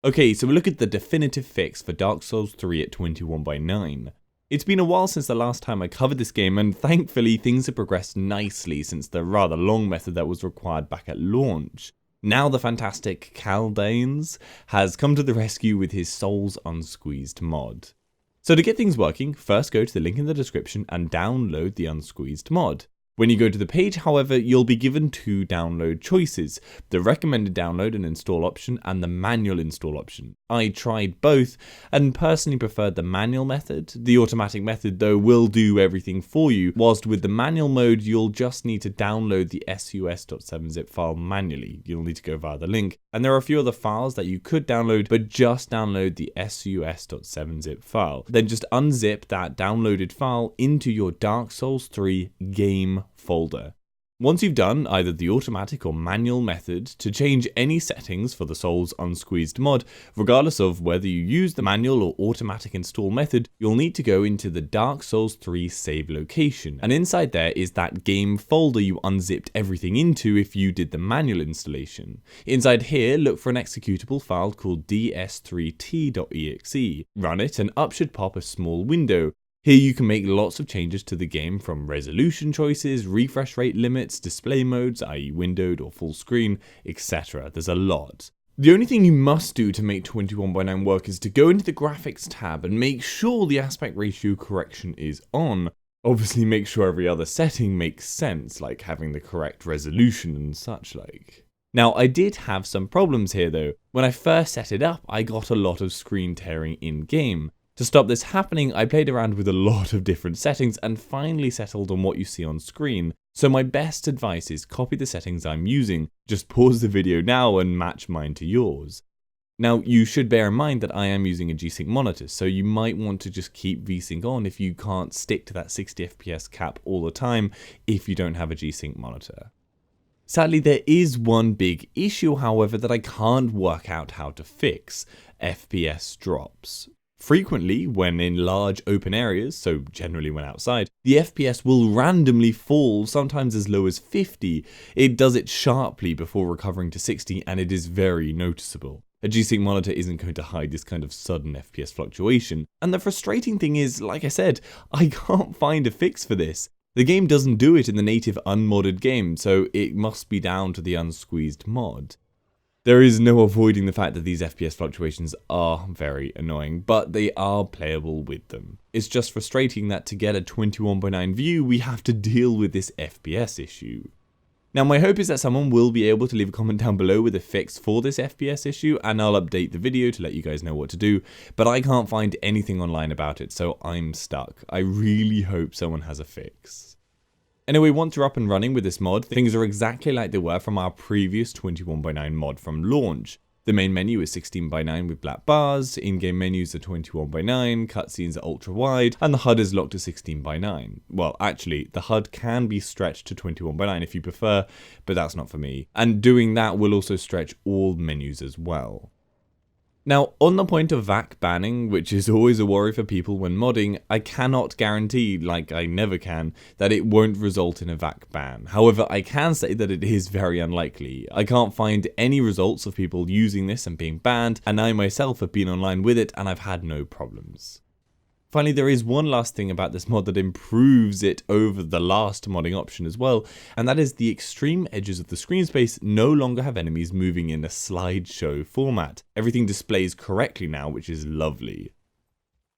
Okay, so we look at the definitive fix for Dark Souls 3 at 21:9. It's been a while since the last time I covered this game, and thankfully things have progressed nicely since the rather long method that was required back at launch. Now the fantastic Caldanes has come to the rescue with his Souls Unsqueezed mod. So to get things working, first go to the link in the description and download the Unsqueezed mod. When you go to the page, however, you'll be given two download choices, the recommended download and install option and the manual install option. I tried both and personally preferred the manual method. The automatic method though will do everything for you, whilst with the manual mode you'll just need to download the sus.7zip file manually. You'll need to go via the link, and there are a few other files that you could download, but just download the sus.7zip file. Then just unzip that downloaded file into your Dark Souls 3 game folder. Once you've done either the automatic or manual method to change any settings for the Souls Unsqueezed mod, regardless of whether you use the manual or automatic install method, you'll need to go into the Dark Souls 3 save location, and inside there is that game folder you unzipped everything into if you did the manual installation. Inside here, look for an executable file called ds3t.exe. Run it and up should pop a small window. Here you can make lots of changes to the game, from resolution choices, refresh rate limits, display modes, i.e. windowed or full screen, etc. There's a lot. The only thing you must do to make 21:9 work is to go into the graphics tab and make sure the aspect ratio correction is on. Obviously make sure every other setting makes sense, like having the correct resolution and such like. Now I did have some problems here though. When I first set it up, I got a lot of screen tearing in game. To stop this happening, I played around with a lot of different settings and finally settled on what you see on screen. So my best advice is copy the settings I'm using, just pause the video now and match mine to yours. Now you should bear in mind that I am using a G-Sync monitor, so you might want to just keep V-Sync on if you can't stick to that 60 FPS cap all the time if you don't have a G-Sync monitor. Sadly, there is one big issue, however, that I can't work out how to fix: FPS drops. Frequently, when in large open areas, so generally when outside, the FPS will randomly fall, sometimes as low as 50. It does it sharply before recovering to 60, and it is very noticeable. A G-Sync monitor isn't going to hide this kind of sudden FPS fluctuation. And the frustrating thing is, like I said, I can't find a fix for this. The game doesn't do it in the native unmodded game, so it must be down to the unsqueezed mod. There is no avoiding the fact that these FPS fluctuations are very annoying, but they are playable with them. It's just frustrating that to get a 21:9 view, we have to deal with this FPS issue. Now my hope is that someone will be able to leave a comment down below with a fix for this FPS issue, and I'll update the video to let you guys know what to do, but I can't find anything online about it, so I'm stuck. I really hope someone has a fix. Anyway, once you're up and running with this mod, things are exactly like they were from our previous 21:9 mod from launch. The main menu is 16:9 with black bars, in-game menus are 21:9, cutscenes are ultra-wide, and the HUD is locked to 16:9. Well, actually, the HUD can be stretched to 21:9 if you prefer, but that's not for me. And doing that will also stretch all menus as well. Now, on the point of VAT banning, which is always a worry for people when modding, I cannot guarantee, like I never can, that it won't result in a VAT ban. However, I can say that it is very unlikely. I can't find any results of people using this and being banned, and I myself have been online with it and I've had no problems. Finally, there is one last thing about this mod that improves it over the last modding option as well, and that is the extreme edges of the screen space no longer have enemies moving in a slideshow format. Everything displays correctly now, which is lovely.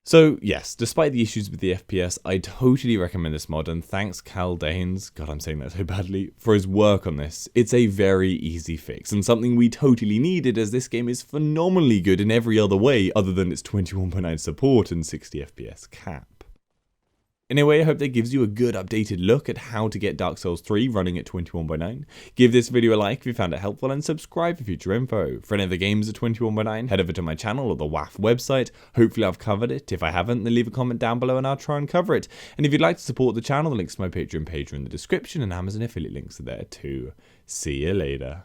So yes, despite the issues with the FPS, I totally recommend this mod, and thanks Caldanes, God I'm saying that so badly, for his work on this. It's a very easy fix, and something we totally needed, as this game is phenomenally good in every other way other than its 21:9 support and 60 FPS cap. Anyway, I hope that gives you a good updated look at how to get Dark Souls 3 running at 21:9. Give this video a like if you found it helpful, and subscribe for future info. For any other games at 21:9, head over to my channel or the WAF website. Hopefully I've covered it. If I haven't, then leave a comment down below and I'll try and cover it. And if you'd like to support the channel, the links to my Patreon page are in the description, and Amazon affiliate links are there too. See you later.